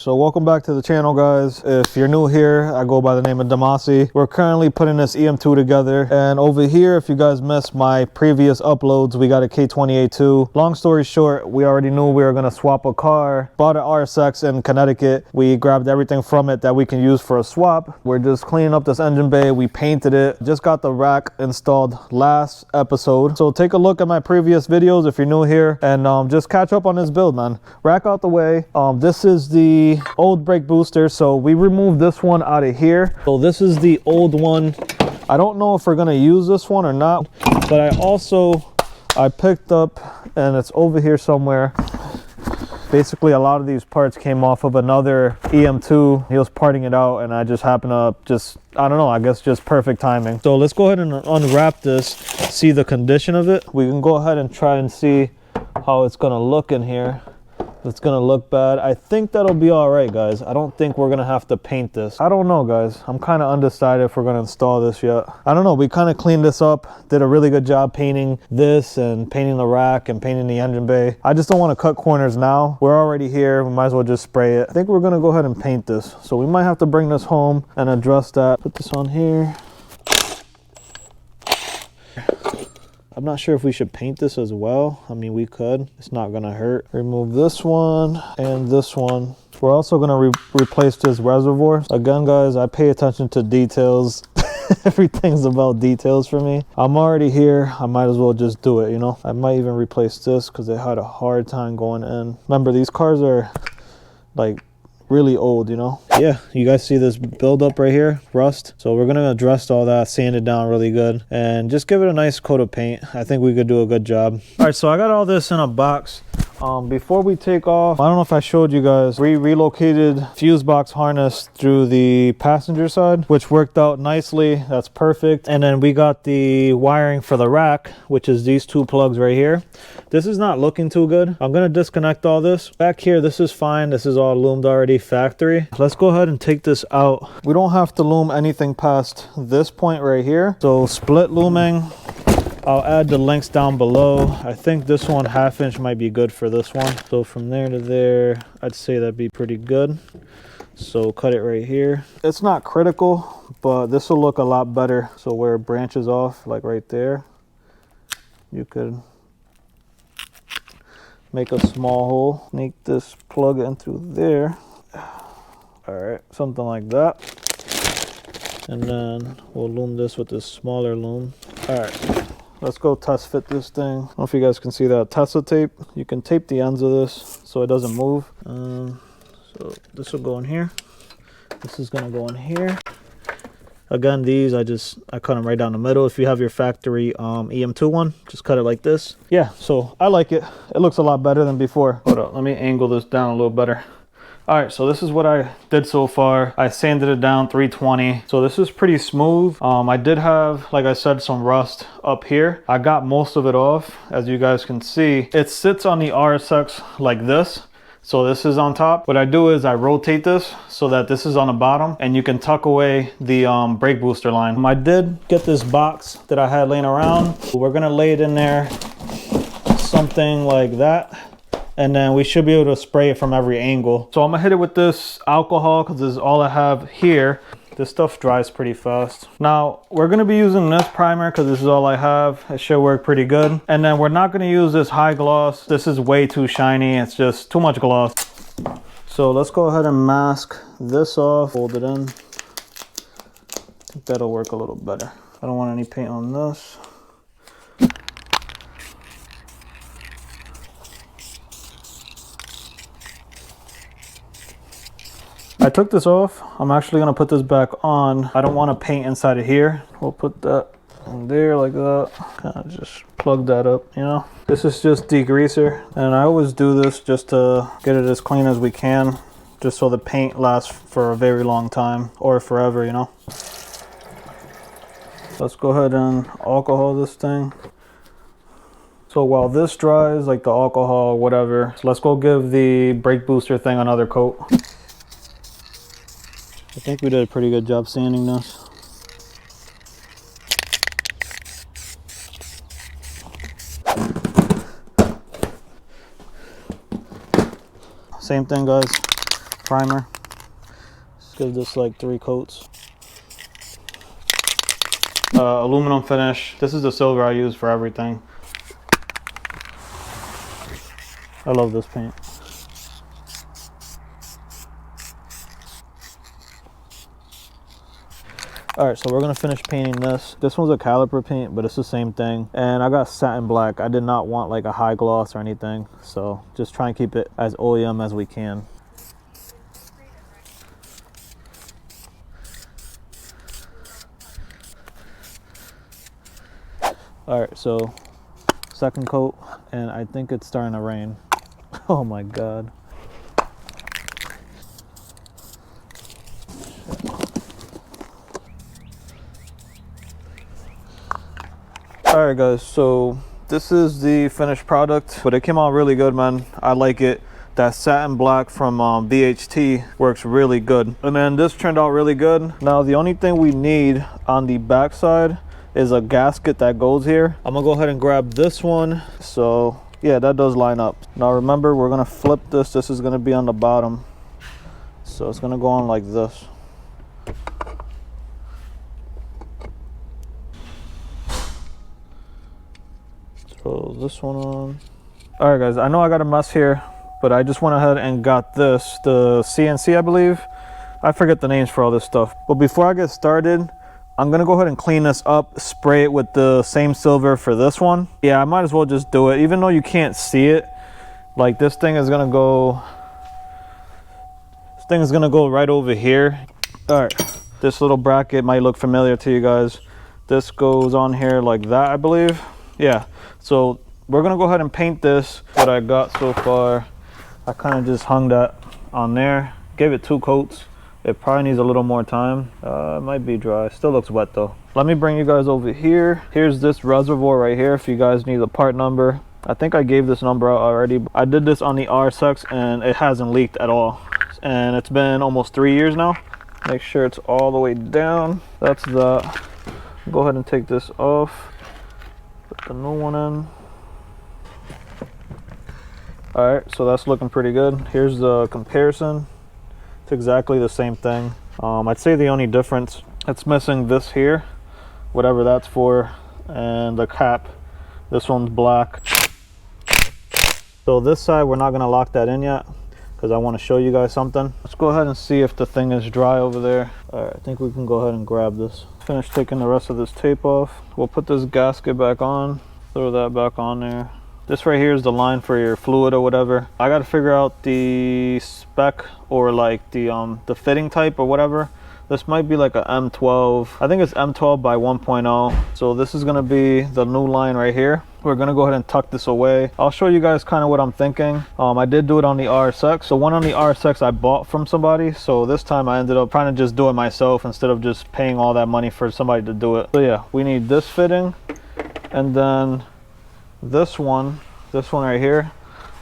So welcome back to the channel, guys. If you're new here, I go by the name of DEEMOSSI. We're currently putting this EM2 together, and over here, if you guys missed my previous uploads, we got a K28-2. Long story short, we already knew we were going to swap a car. Bought an RSX in Connecticut. We grabbed everything from it that we can use for a swap. We're just cleaning up this engine bay. We painted it. Just got the rack installed last episode. So take a look at my previous videos if you're new here, and just catch up on this build, man. Rack out the way. This is the old brake booster, so we removed this one out of here. So this is the old one. I don't know if we're gonna use this one or not, but I picked up, and it's over here somewhere. Basically, a lot of these parts came off of another EM2. He was parting it out, and I just happened to I don't know, I guess just perfect timing. So let's go ahead and unwrap this, see the condition of it. We can go ahead and try and see how it's gonna look in here. It's gonna look bad. I think that'll be all right, guys. I don't think we're gonna have to paint this. I don't know, guys. I'm kind of undecided if we're gonna install this yet. I don't know. We kind of cleaned this up, did a really good job painting this and painting the rack and painting the engine bay. I just don't want to cut corners now. We're already here. We might as well just spray it. I think we're gonna go ahead and paint this. So we might have to bring this home and address that. Put this on here. I'm not sure if we should paint this as well. I mean, we could. It's not gonna hurt. Remove this one and this one. We're also gonna replace this reservoir. Again, guys, I pay attention to details. Everything's about details for me. I'm already here. I might as well just do it, you know? I might even replace this because they had a hard time going in. Remember, these cars are like really old, you know? Yeah, you guys see this buildup right here, rust. So we're gonna address all that, sand it down really good, and just give it a nice coat of paint. I think we could do a good job. All right, so I got all this in a box. Before we take off, I don't know if I showed you guys, we relocated fuse box harness through the passenger side, which worked out nicely. That's perfect. And then we got the wiring for the rack, which is these two plugs right here. This is not looking too good. I'm gonna disconnect all this. Back here, this is fine. This is all loomed already factory. Let's go ahead and take this out. We don't have to loom anything past this point right here. So split looming. I'll add the links down below. I think this one 1/2 inch might be good for this one. So from there to there, I'd say that'd be pretty good. So cut it right here. It's not critical, but this will look a lot better. So where it branches off, like right there, you could make a small hole. Make this plug in through there. All right, something like that. And then we'll loom this with this smaller loom. All right. Let's go test fit this thing. I don't know if you guys can see that Tesla tape. You can tape the ends of this so it doesn't move. So this will go in here. This is gonna go in here. Again, these I cut them right down the middle. If you have your factory EM2 one, just cut it like this. Yeah, so I like it. It looks a lot better than before. Hold up, let me angle this down a little better. All right, so this is what I did so far. I sanded it down 320. So this is pretty smooth. I did have, like I said, some rust up here. I got most of it off, as you guys can see. It sits on the RSX like this. So this is on top. What I do is I rotate this so that this is on the bottom, and you can tuck away the brake booster line. I did get this box that I had laying around. We're gonna lay it in there, something like that. And then we should be able to spray it from every angle. So I'm gonna hit it with this alcohol because this is all I have here. This stuff dries pretty fast. Now, we're gonna be using this primer because this is all I have. It should work pretty good. And then we're not gonna use this high gloss. This is way too shiny. It's just too much gloss. So let's go ahead and mask this off, hold it in. I think that'll work a little better. I don't want any paint on this. I took this off. I'm actually gonna put this back on. I don't want to paint inside of here. We'll put that in there like that. Kind of just plug that up, you know. This is just degreaser, and I always do this just to get it as clean as we can, just so the paint lasts for a very long time or forever, you know. Let's go ahead and alcohol this thing. So while this dries, like the alcohol, whatever, so let's go give the brake booster thing another coat. I think we did a pretty good job sanding this. Same thing, guys. primer. Let's give this like 3 coats. Aluminum finish. This is the silver I use for everything. I love this paint. Alright, so we're gonna finish painting this. This one's a caliper paint, but it's the same thing. And I got satin black. I did not want like a high gloss or anything. So just try and keep it as OEM as we can. Alright, so second coat, and I think it's starting to rain. Oh my god. Alright guys, so this is the finished product, but it came out really good, man. I like it. That satin black from BHT works really good. And then this turned out really good. Now the only thing we need on the back side is a gasket that goes here. I'm gonna go ahead and grab this one. So yeah, that does line up. Now remember, we're gonna flip this. This is gonna be on the bottom. So it's gonna go on like this. Throw this one on. All right guys, I know I got a mess here, but I just went ahead and got this, the CNC I believe. I forget the names for all this stuff. But before I get started, I'm gonna go ahead and clean this up, spray it with the same silver for this one. Yeah, I might as well just do it, even though you can't see it. Like this thing is gonna go right over here. All right, this little bracket might look familiar to you guys. This goes on here like that, I believe. Yeah, so we're gonna go ahead and paint this. What I got so far, I kind of just hung that on there, gave it 2 coats. It probably needs a little more time. It might be dry. Still looks wet though. Let me bring you guys over here. Here's this reservoir right here if you guys need the part number. I think I gave this number out already. I did this on the RSX and it hasn't leaked at all. And it's been almost 3 years now. Make sure it's all the way down. That's that. Go ahead and take this off. Put the new one in. All right, so that's looking pretty good. Here's the comparison. It's exactly the same thing. I'd say the only difference, it's missing this here, whatever that's for, and the cap. This one's black. So this side, we're not gonna lock that in yet because I want to show you guys something. Let's go ahead and see if the thing is dry over there. All right, I think we can go ahead and grab this. Finish taking the rest of this tape off. We'll put this gasket back on, throw that back on there. This right here is the line for your fluid or whatever. I got to figure out the spec or like the fitting type or whatever. This might be like a M12. I think it's M12 by 1.0. So this is going to be the new line right here. We're going to go ahead and tuck this away. I'll show you guys kind of what I'm thinking. I did do it on the RSX. So one on the RSX I bought from somebody. So this time I ended up trying to just do it myself instead of just paying all that money for somebody to do it. So yeah, we need this fitting. And then this one right here,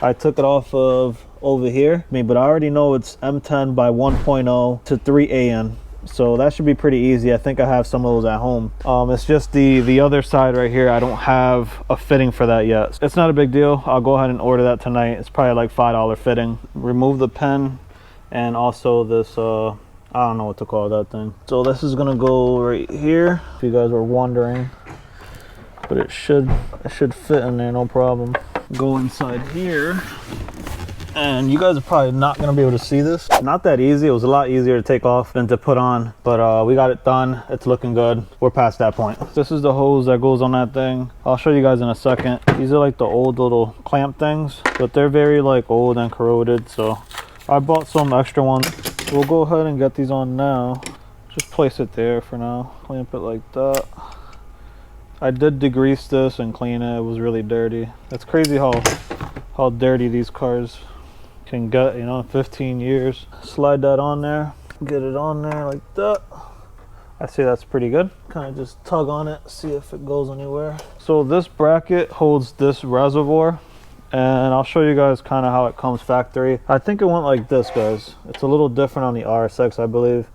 I took it off of over here. But I already know it's M10 by 1.0 to 3AN. So that should be pretty easy. I think I have some of those at home. It's just the other side right here, I don't have a fitting for that yet. It's not a big deal. I'll go ahead and order that tonight. It's probably like $5 fitting. Remove the pen and also this I don't know what to call that thing. So this is gonna go right here, if you guys were wondering. But it should fit in there, no problem. Go inside here. And you guys are probably not gonna be able to see this. Not that easy. It was a lot easier to take off than to put on, but we got it done. It's looking good. We're past that point. This is the hose that goes on that thing. I'll show you guys in a second. These are like the old little clamp things, but they're very like old and corroded. So I bought some extra ones. We'll go ahead and get these on now. Just place it there for now. Clamp it like that. I did degrease this and clean it. It was really dirty. It's crazy how dirty these cars can get, you know, in 15 years. Slide that on there, get it on there like that. I say that's pretty good. Kind of just tug on it, see if it goes anywhere. So this bracket holds this reservoir, and I'll show you guys kind of how it comes factory. I think it went like this, guys. It's a little different on the RSX, I believe,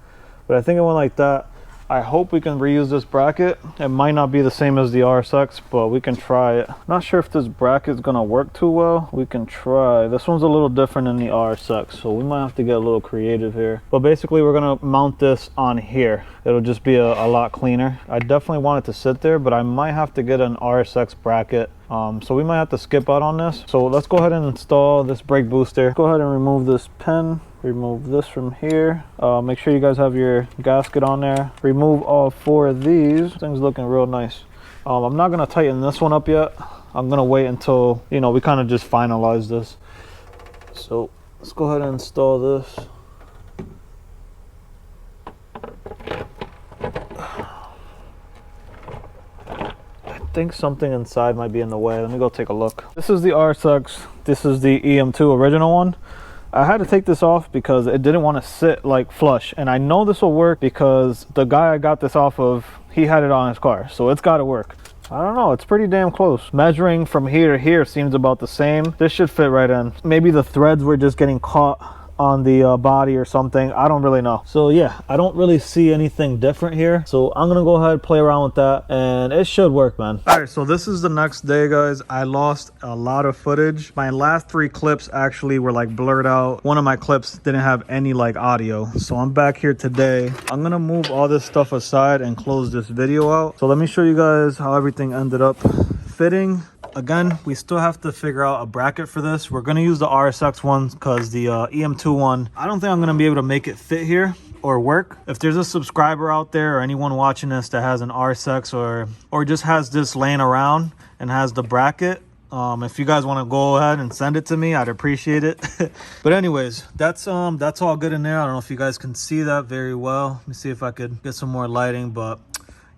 but I think it went like that. I hope we can reuse this bracket. It might not be the same as the RSX, but we can try it. Not sure if this bracket is gonna work too well. We can try. This one's a little different than the RSX, so we might have to get a little creative here. But basically we're gonna mount this on here. It'll just be a lot cleaner. I definitely want it to sit there, but I might have to get an RSX bracket. So we might have to skip out on this. So let's go ahead and install this brake booster. Go ahead and remove this pin. Remove this from here. Make sure you guys have your gasket on there. Remove all 4 of these. Thing's looking real nice. I'm not gonna tighten this one up yet. I'm gonna wait until, you know, we kind of just finalize this. So let's go ahead and install this. I think something inside might be in the way. Let me go take a look. This is the RSX. This is the EM2 original one. I had to take this off because it didn't want to sit like flush, and I know this will work because the guy I got this off of, he had it on his car, so it's got to work. I don't know, it's pretty damn close. Measuring from here to here seems about the same. This should fit right in. Maybe the threads were just getting caught on the body or something. I don't really know. So yeah, I don't really see anything different here, so I'm gonna go ahead, play around with that, and it should work, man. All right, so this is the next day, guys. I lost a lot of footage. My last 3 clips actually were like blurred out. One of my clips didn't have any like audio, so I'm back here today. I'm gonna move all this stuff aside and close this video out. So let me show you guys how everything ended up fitting. Again, we still have to figure out a bracket for this. We're going to use the RSX one because the EM2 one, I don't think I'm going to be able to make it fit here or work. If there's a subscriber out there or anyone watching this that has an RSX or just has this laying around and has the bracket, if you guys want to go ahead and send it to me, I'd appreciate it. But anyways, that's all good in there. I don't know if you guys can see that very well. Let me see if I could get some more lighting, but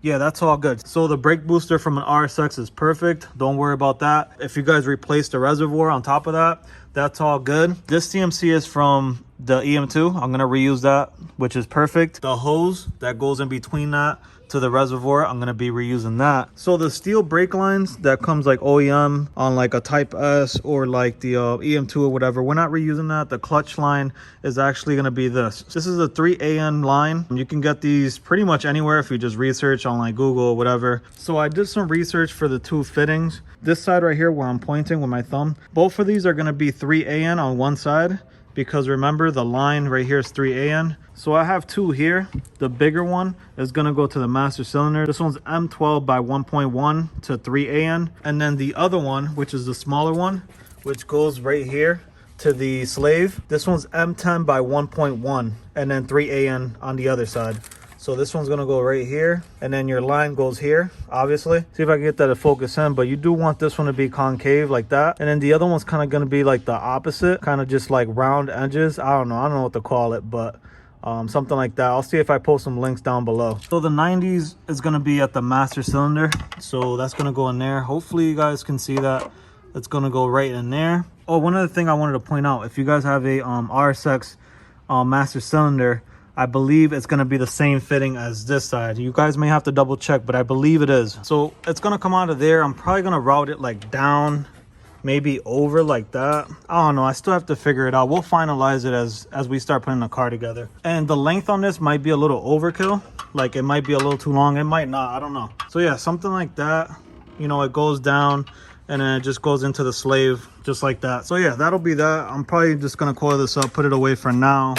yeah, that's all good. So the brake booster from an RSX is perfect. Don't worry about that. If you guys replace the reservoir on top of that, that's all good. This CMC is from the EM2. I'm gonna reuse that, which is perfect. The hose that goes in between that to the reservoir, I'm gonna be reusing that. So the steel brake lines that comes like OEM on like a Type S or like the EM2 or whatever, we're not reusing that. The clutch line is actually gonna be this. This is a 3AN line. You can get these pretty much anywhere if you just research on like Google or whatever. So I did some research for the 2 fittings. This side right here where I'm pointing with my thumb, both of these are gonna be 3AN on one side, because remember the line right here is 3AN. So I have 2 here. The bigger one is gonna go to the master cylinder. This one's M12 by 1.1 to 3AN. And then the other one, which is the smaller one, which goes right here to the slave. This one's M10 by 1.1 and then 3AN on the other side. So this one's gonna go right here, and then your line goes here, obviously. See if I can get that to focus in, but you do want this one to be concave like that. And then the other one's kind of gonna be like the opposite, kind of just like round edges. I don't know what to call it, but something like that. I'll see if I post some links down below. So the 90s is gonna be at the master cylinder, so that's gonna go in there. Hopefully you guys can see that. It's gonna go right in there. Oh, one other thing I wanted to point out, if you guys have a RSX master cylinder, I believe it's going to be the same fitting as this side. You guys may have to double check, but I believe it is. So it's going to come out of there. I'm probably going to route it like down, maybe over like that. I don't know. I still have to figure it out. We'll finalize it as we start putting the car together. And the length on this might be a little overkill. Like it might be a little too long. It might not. I don't know. So yeah, something like that. You know, it goes down and then it just goes into the slave just like that. So yeah, that'll be that. I'm probably just going to coil this up, put it away for now.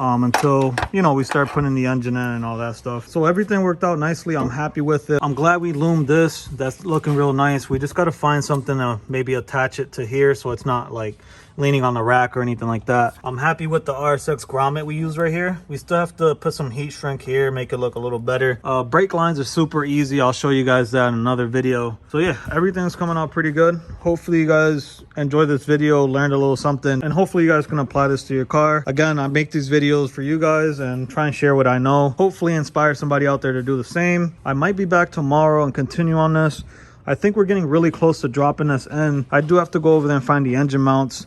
Until, you know, we start putting the engine in and all that stuff. So everything worked out nicely. I'm happy with it. I'm glad we loomed this. That's looking real nice. We just got to find something to maybe attach it to here so it's not like leaning on the rack or anything like that. I'm happy with the RSX grommet we use right here. We still have to put some heat shrink here, make it look a little better. Brake lines are super easy. I'll show you guys that in another video. So yeah, everything's coming out pretty good. Hopefully you guys enjoyed this video, learned a little something, and hopefully you guys can apply this to your car. Again, I make these videos for you guys and try and share what I know. Hopefully inspire somebody out there to do the same. I might be back tomorrow and continue on this. I think we're getting really close to dropping this in. I do have to go over there and find the engine mounts,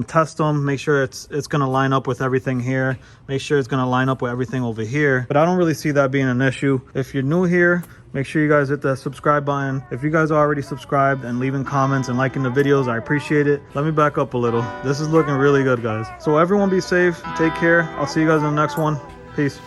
test them, make sure it's gonna line up with everything here, make sure it's gonna line up with everything over here. But I don't really see that being an issue. If you're new here, make sure you guys hit the subscribe button. If you guys are already subscribed and leaving comments and liking the videos, I appreciate it. Let me back up a little. This is looking really good, guys. So everyone be safe, take care. I'll see you guys in the next one. Peace.